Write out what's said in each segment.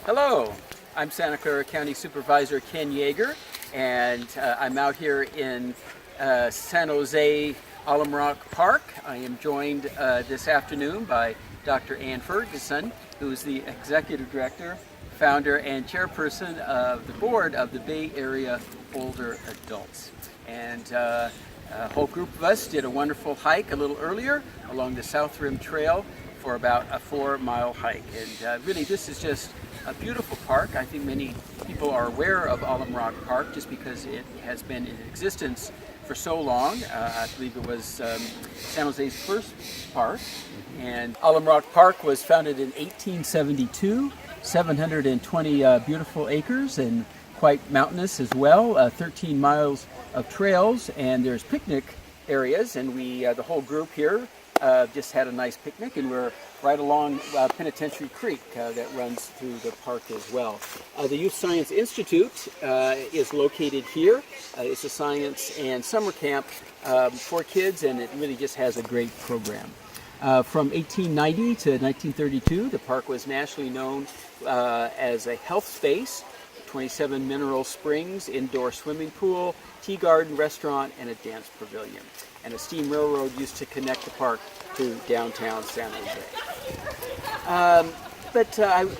Hello, I'm Santa Clara County Supervisor Ken Yeager, and I'm out here in San Jose Alum Rock Park. I am joined this afternoon by Dr. Ann Ferguson, who is the Executive Director, Founder, and Chairperson of the Board of the Bay Area Older Adults. And a whole group of us did a wonderful hike a little earlier along the South Rim Trail for about a 4-mile hike. And really, this is just a beautiful park. I think many people are aware of Alum Rock Park just because it has been in existence for so long. I believe it was San Jose's first park. And Alum Rock Park was founded in 1872, 720 beautiful acres and quite mountainous as well, 13 miles of trails, and there's picnic areas, and we, the whole group here, just had a nice picnic, and we're right along Penitentiary Creek that runs through the park as well. The Youth Science Institute is located here. It's a science and summer camp for kids, and it really just has a great program. From 1890 to 1932, the park was nationally known as a health space. 27 mineral springs, indoor swimming pool, tea garden, restaurant, and a dance pavilion. And a steam railroad used to connect the park to downtown San Jose.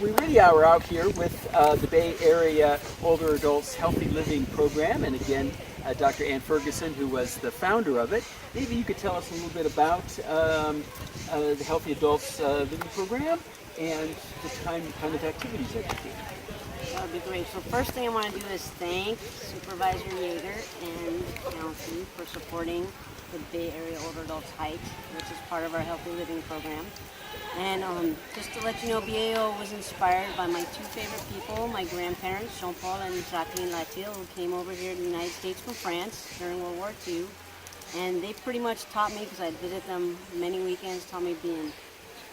We really are out here with the Bay Area Older Adults Healthy Living Program, and again, Dr. Ann Ferguson, who was the founder of it. Maybe you could tell us a little bit about the Healthy Adults Living Program and the kind of activities that you do. That would be great. So first thing I want to do is thank Supervisor Yeager and County for supporting the Bay Area Older Adults Hike, which is part of our Healthy Living program. And just to let you know, BAO was inspired by my two favorite people, my grandparents, Jean-Paul and Jacqueline Latil, who came over here to the United States from France during World War II. And they pretty much taught me, because I'd visit them many weekends, taught me being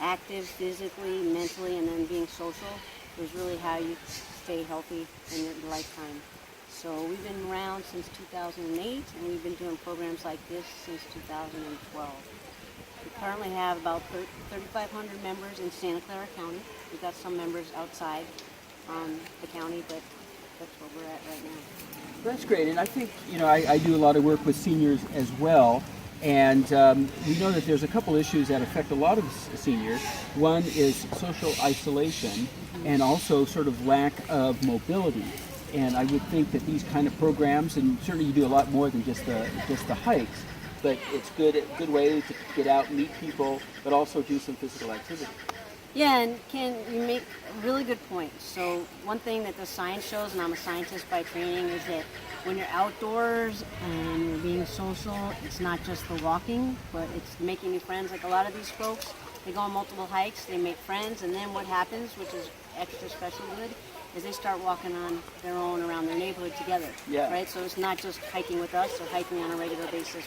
active physically, mentally, and then being social was really how you stay healthy in your lifetime. So we've been around since 2008, and we've been doing programs like this since 2012. We currently have about 3,500 members in Santa Clara County. We've got some members outside the county, but that's where we're at right now. That's great, and I think, I do a lot of work with seniors as well, and we know that there's a couple issues that affect a lot of seniors. One is social isolation and also sort of lack of mobility. And I would think that these kind of programs, and certainly you do a lot more than just the hikes, but it's a good way to get out, meet people, but also do some physical activity. Yeah, and Ken, you make a really good point. So one thing that the science shows, and I'm a scientist by training, is that when you're outdoors and you're being social, it's not just the walking, but it's making new friends. Like a lot of these folks, they go on multiple hikes, they make friends, and then what happens, which is extra special good, is they start walking on their own around their neighborhood together. Yeah. Right? So it's not just hiking with us, they're hiking on a regular basis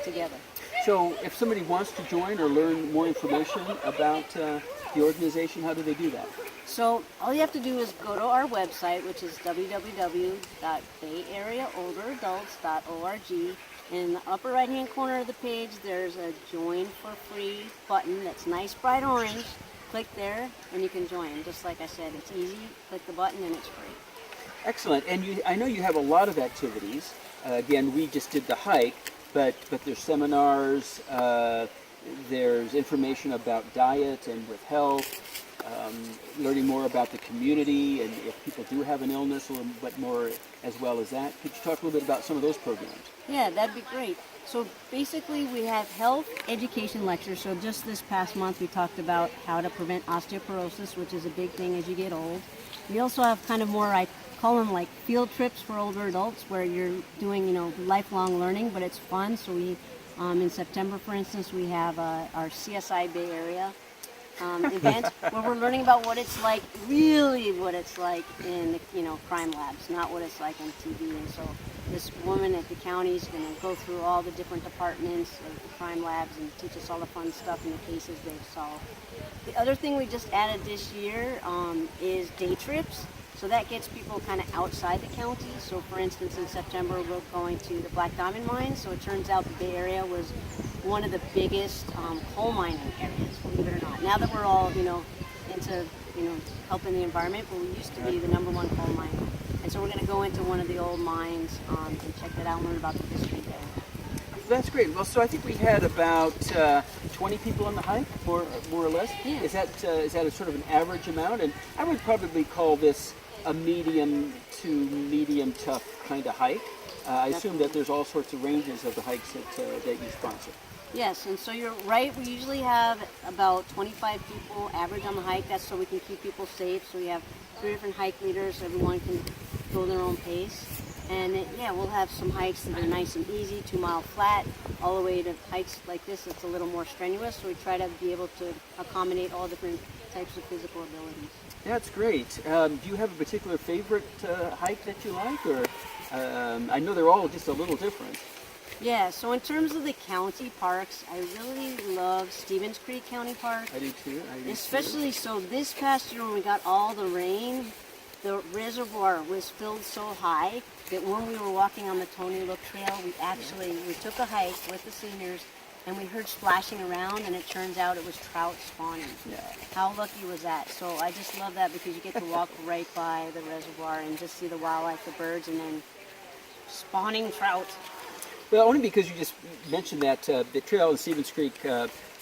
together. So if somebody wants to join or learn more information about the organization, how do they do that? So all you have to do is go to our website, which is www.bayareaolderadults.org. In the upper right-hand corner of the page, there's a Join for Free button that's nice bright orange. Click there, and you can join. Just like I said, it's easy. Click the button, and it's free. Excellent. And I know you have a lot of activities. Again, we just did the hike, but there's seminars, there's information about diet and with health, learning more about the community, and if people do have an illness, a little bit more as well as that. Could you talk a little bit about some of those programs? Yeah, that'd be great. So basically we have health education lectures. So just this past month we talked about how to prevent osteoporosis, which is a big thing as you get old. We also have kind of more, I call them like field trips for older adults, where you're doing, lifelong learning, but it's fun. So we, in September, for instance, we have our CSI Bay Area event where we're learning about what it's like, really what it's like in, crime labs, not what it's like on TV. And so this woman at the county is going to go through all the different departments of the crime labs and teach us all the fun stuff and the cases they've solved. The other thing we just added this year is day trips. So that gets people kind of outside the county. So for instance, in September, we're going to the Black Diamond Mine. So it turns out the Bay Area was one of the biggest coal mining areas, believe it or not. Now that we're all, into helping the environment, but we used to be the #1 coal mine. And so we're going to go into one of the old mines and check that out and learn about the history there. That's great. Well, so I think we had about 20 people on the hike, more or less. Yeah. Is that a sort of an average amount? And I would probably call this a medium to medium tough kind of hike. I assume that there's all sorts of ranges of the hikes that you sponsor. Yes, and so you're right. We usually have about 25 people average on the hike. That's so we can keep people safe. So we have 3 different hike leaders. Everyone can go their own pace. And we'll have some hikes that are nice and easy, 2-mile flat, all the way to hikes like this. It's a little more strenuous. So we try to be able to accommodate all different types of physical abilities. That's great. Do you have a particular favorite hike that you like, or I know they're all just a little different. Yeah, so in terms of the county parks, I really love Stevens Creek County Park. I do too. Especially so this past year when we got all the rain, the reservoir was filled so high that when we were walking on the Tony Look Trail, we took a hike with the seniors and we heard splashing around, and it turns out it was trout spawning. Yeah. How lucky was that? So I just love that because you get to walk right by the reservoir and just see the wildlife, the birds, and then spawning trout. Well, only because you just mentioned that the trail in Stevens Creek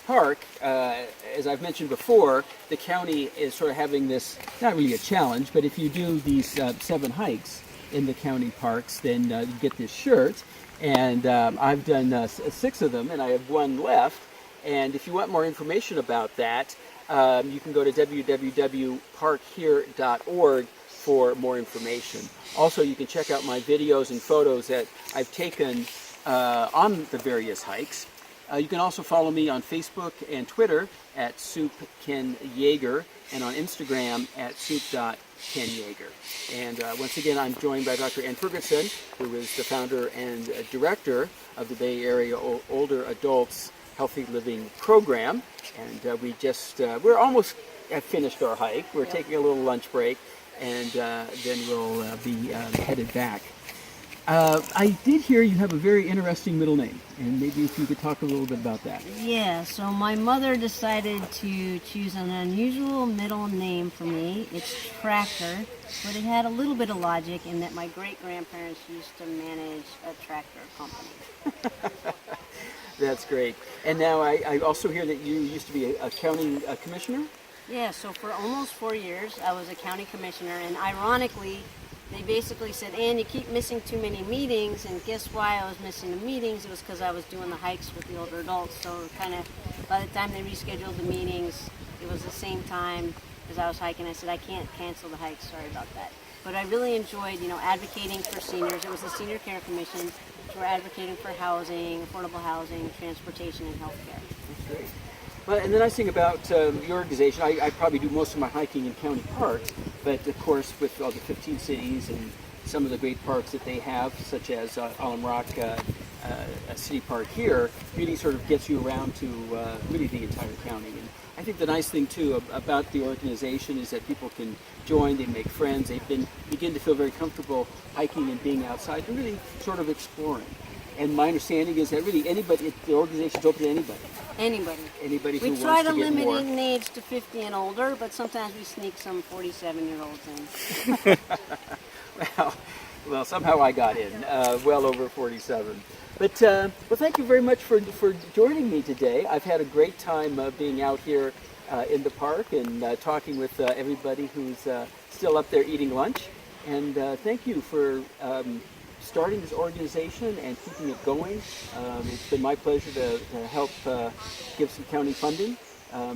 Park, as I've mentioned before, the county is sort of having this, not really a challenge, but if you do these 7 hikes in the county parks, then you get this shirt. And I've done 6 of them, and I have 1 left. And if you want more information about that, you can go to www.parkhere.org for more information. Also, you can check out my videos and photos that I've taken on the various hikes. You can also follow me on Facebook and Twitter at SoupKenYager, and on Instagram at soup.kenyager. And once again, I'm joined by Dr. Ann Ferguson, who is the founder and director of the Bay Area Older Adults Healthy Living Program. And we're almost finished our hike. We're taking a little lunch break, and then we'll be headed back. I did hear you have a very interesting middle name, and maybe if you could talk a little bit about that. Yeah, so my mother decided to choose an unusual middle name for me. It's Tractor, but it had a little bit of logic in that my great-grandparents used to manage a tractor company. That's great. And now I also hear that you used to be a county commissioner? Yeah, so for almost 4 years, I was a county commissioner, and ironically, they basically said, Ann, you keep missing too many meetings, and guess why I was missing the meetings? It was because I was doing the hikes with the older adults, so kind of by the time they rescheduled the meetings, it was the same time as I was hiking. I said, I can't cancel the hike, sorry about that. But I really enjoyed, advocating for seniors. It was the Senior Care Commission, so we're advocating for housing, affordable housing, transportation, and health care. That's great. Well, and the nice thing about your organization, I probably do most of my hiking in county parks, but of course with all the 15 cities and some of the great parks that they have, such as Alum Rock City Park here, really sort of gets you around to really the entire county. And I think the nice thing too about the organization is that people can join, they make friends, they begin to feel very comfortable hiking and being outside and really sort of exploring. And my understanding is that really the organization's open to anybody. Anybody who wants to get more. We try to limit it in age to 50 and older, but sometimes we sneak some 47-year-olds in. Well, somehow I got in, well over 47. But well, thank you very much for joining me today. I've had a great time being out here in the park and talking with everybody who's still up there eating lunch. And thank you for starting this organization and keeping it going. It's been my pleasure to help give some county funding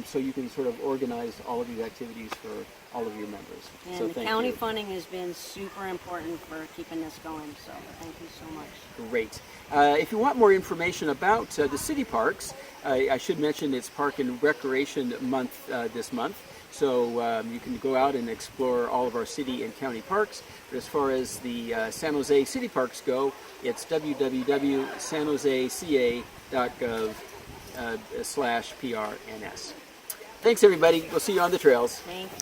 so you can sort of organize all of these activities for all of your members. And so the county funding has been super important for keeping this going, so thank you so much. Great. If you want more information about the city parks, I should mention it's Park and Recreation Month this month. So you can go out and explore all of our city and county parks. But as far as the San Jose City Parks go, it's www.sanjoseca.gov/PRNS. Thanks, everybody. We'll see you on the trails. Thanks.